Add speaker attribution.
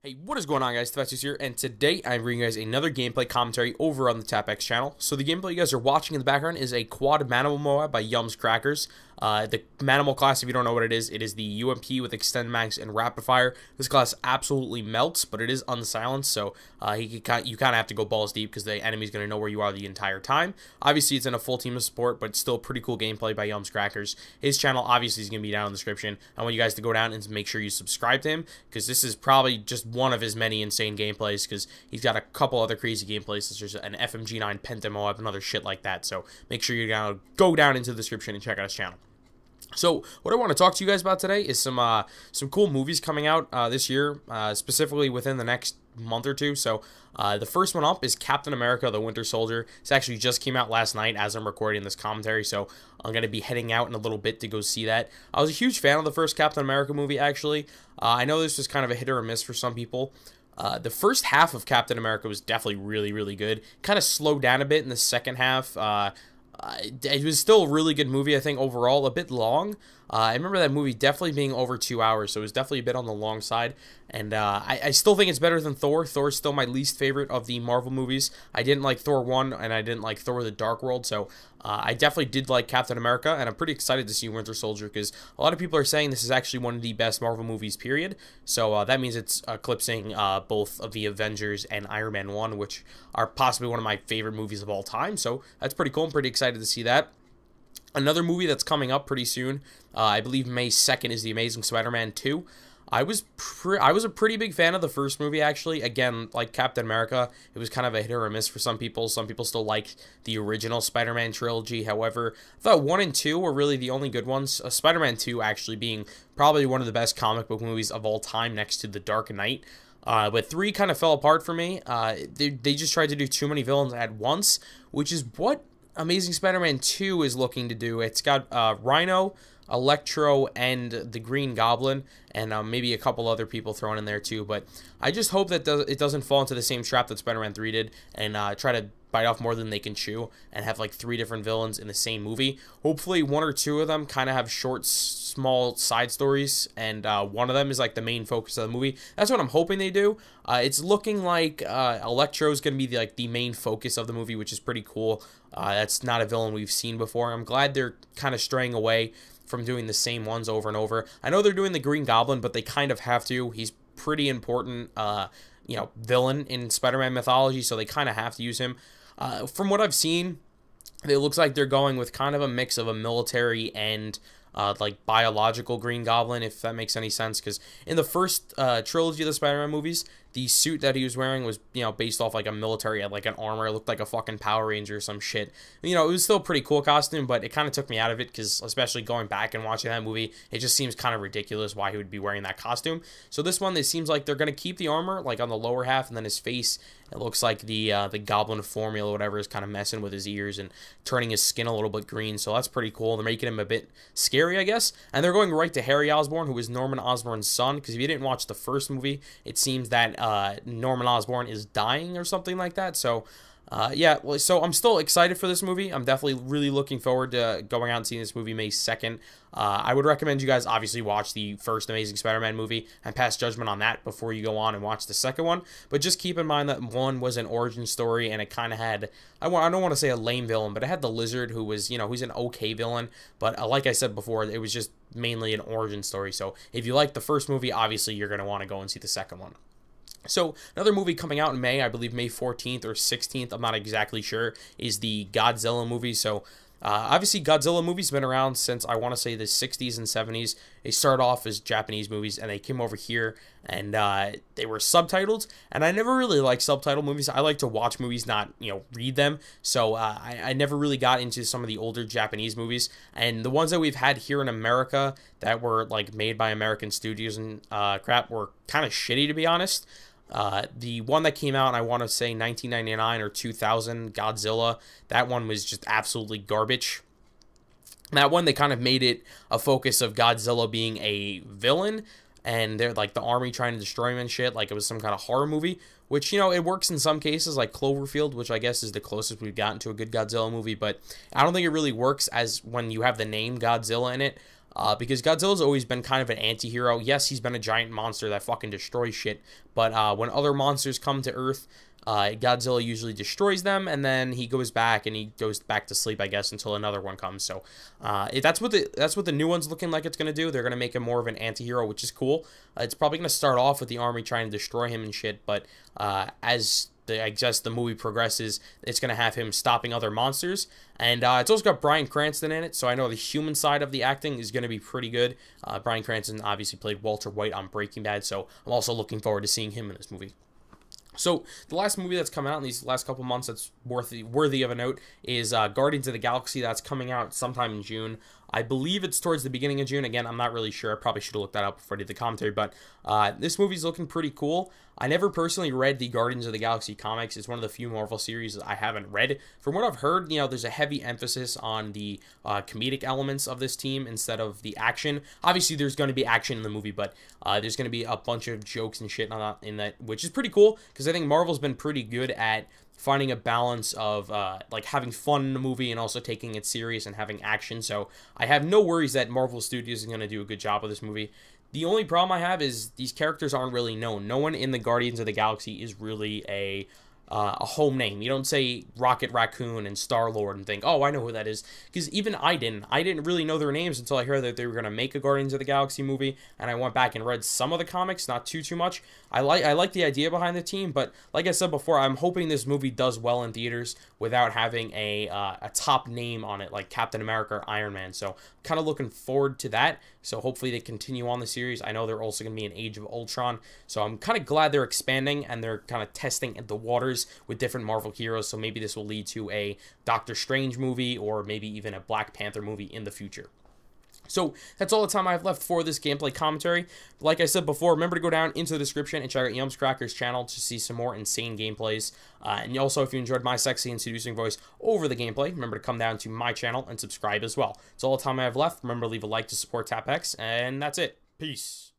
Speaker 1: Hey, what is going on, guys? Thasus here, and today I'm bringing you guys another gameplay commentary over on the TapX channel. So the gameplay you guys are watching in the background is a quad MANIMAL MOAB by Yum's Crackers. The MANIMAL class, if you don't know what it is the UMP with Extend Max and Rapid Fire. This class absolutely melts, but it is unsilenced, so you kind of have to go balls deep because the enemy's going to know where you are the entire time. Obviously, it's in a full team of support, but it's still pretty cool gameplay by Yum's Crackers. His channel obviously is going to be down in the description. I want you guys to go down and make sure you subscribe to him because this is probably just one of his many insane gameplays, because he's got a couple other crazy gameplays such as an FMG9 Penta MOAB and other shit like that. So make sure you go down into the description and check out his channel. So what I want to talk to you guys about today is some cool movies coming out this year, specifically within the next month or two. So the first one up is Captain America: The Winter Soldier. This actually just came out last night as I'm recording this commentary, so I'm going to be heading out in a little bit to go see that. I was a huge fan of the first Captain America movie, actually. I know this was kind of a hit or a miss for some people. The first half of Captain America was definitely really, really good. Kind of slowed down a bit in the second half. It was still a really good movie, I think, overall. A bit long. I remember that movie definitely being over 2 hours, so it was definitely a bit on the long side. And I still think it's better than Thor. Thor's still my least favorite of the Marvel movies. I didn't like Thor 1, and I didn't like Thor: The Dark World, so I definitely did like Captain America, and I'm pretty excited to see Winter Soldier, because a lot of people are saying this is actually one of the best Marvel movies, period. So that means it's eclipsing both of the Avengers and Iron Man 1, which are possibly one of my favorite movies of all time. So that's pretty cool. I'm pretty excited to see that. Another movie that's coming up pretty soon, I believe May 2nd, is The Amazing Spider-Man 2. I was a pretty big fan of the first movie, actually. Again, like Captain America, it was kind of a hit or a miss for some people. Some people still like the original Spider-Man trilogy. However, I thought 1 and 2 were really the only good ones. Spider-Man 2 actually being probably one of the best comic book movies of all time, next to The Dark Knight. But 3 kind of fell apart for me. They just tried to do too many villains at once, which is what Amazing Spider-Man 2 is looking to do. It's got Rhino, Electro, and the Green Goblin, and maybe a couple other people thrown in there too. But I just hope that it doesn't fall into the same trap that Spider-Man 3 did, and try to bite off more than they can chew and have like 3 different villains in the same movie. Hopefully 1 or 2 of them kind of have short, small side stories, and one of them is like the main focus of the movie. That's what I'm hoping they do. It's looking like Electro is going to be the main focus of the movie, which is pretty cool. That's not a villain we've seen before. I'm glad they're kind of straying away from doing the same ones over and over. I know they're doing the Green Goblin, but they kind of have to. He's pretty important, villain in Spider-Man mythology, so they kind of have to use him. From what I've seen, it looks like they're going with kind of a mix of a military and like biological Green Goblin, if that makes any sense, because in the first trilogy of the Spider-Man movies, the suit that he was wearing was, based off like a military, like an armor. It looked like a fucking Power Ranger or some shit. It was still a pretty cool costume, but it kind of took me out of it, because especially going back and watching that movie, it just seems kind of ridiculous why he would be wearing that costume. So this one, it seems like they're going to keep the armor like on the lower half, and then his face, it looks like the Goblin formula, whatever, is kind of messing with his ears and turning his skin a little bit green. So that's pretty cool. They're making him a bit scary, I guess. And they're going right to Harry Osborn, who is Norman Osborn's son, because if you didn't watch the first movie, it seems that Norman Osborn is dying or something like that. So yeah, so I'm still excited for this movie. I'm definitely really looking forward to going out and seeing this movie May 2nd. I would recommend you guys obviously watch the first Amazing Spider-Man movie and pass judgment on that before you go on and watch the second one. But just keep in mind that 1 was an origin story, and it kind of had, I don't want to say a lame villain, but it had the Lizard, who was, who's an okay villain. But like I said before, it was just mainly an origin story. So if you like the first movie, obviously you're going to want to go and see the second one. So another movie coming out in May, I believe May 14th or 16th, I'm not exactly sure, is the Godzilla movie. So obviously Godzilla movies have been around since, I want to say, the 60s and 70s. They started off as Japanese movies, and they came over here, and they were subtitled. And I never really liked subtitle movies. I like to watch movies, not, read them. So I never really got into some of the older Japanese movies. And the ones that we've had here in America that were like made by American studios and crap were kind of shitty, to be honest. The one that came out, I want to say 1999 or 2000, Godzilla, that one was just absolutely garbage. That one, they kind of made it a focus of Godzilla being a villain, and they're like the army trying to destroy him and shit, like it was some kind of horror movie, which, it works in some cases, like Cloverfield, which I guess is the closest we've gotten to a good Godzilla movie, but I don't think it really works as when you have the name Godzilla in it. because Godzilla's always been kind of an anti-hero. Yes, he's been a giant monster that fucking destroys shit, but when other monsters come to Earth, Godzilla usually destroys them, and then he goes back to sleep, I guess, until another one comes. So that's what the new one's looking like it's gonna do. They're gonna make him more of an anti-hero, which is cool. It's probably gonna start off with the army trying to destroy him and shit, but as I guess the movie progresses, it's going to have him stopping other monsters. And it's also got Bryan Cranston in it, so I know the human side of the acting is going to be pretty good. Bryan Cranston obviously played Walter White on Breaking Bad, so I'm also looking forward to seeing him in this movie. So the last movie that's come out in these last couple months that's worthy of a note is Guardians of the Galaxy. That's coming out sometime in June. I believe it's towards the beginning of June. Again, I'm not really sure. I probably should have looked that up before I did the commentary, but this movie's looking pretty cool. I never personally read the Guardians of the Galaxy comics. It's one of the few Marvel series I haven't read. From what I've heard, there's a heavy emphasis on the comedic elements of this team instead of the action. Obviously, there's going to be action in the movie, but there's going to be a bunch of jokes and shit in that, which is pretty cool, because I think Marvel's been pretty good at finding a balance of like having fun in the movie and also taking it serious and having action. So I have no worries that Marvel Studios is going to do a good job with this movie. The only problem I have is these characters aren't really known. No one in the Guardians of the Galaxy is really a home name. You don't say Rocket Raccoon and Star-Lord and think, oh, I know who that is. Because even I didn't really know their names until I heard that they were going to make a Guardians of the Galaxy movie, and I went back and read some of the comics, not too much. I like the idea behind the team, but like I said before, I'm hoping this movie does well in theaters without having a top name on it like Captain America or Iron Man. So kind of looking forward to that. So hopefully they continue on the series. I know they're also going to be in Age of Ultron, so I'm kind of glad they're expanding and they're kind of testing the waters with different Marvel heroes. So maybe this will lead to a Doctor Strange movie or maybe even a Black Panther movie in the future. So that's all the time I have left for this gameplay commentary. Like I said before, remember to go down into the description and check out Yums Cracker's channel to see some more insane gameplays. And also, if you enjoyed my sexy and seducing voice over the gameplay, remember to come down to my channel and subscribe as well. That's all the time I have left. Remember to leave a like to support TapX, and that's it. Peace.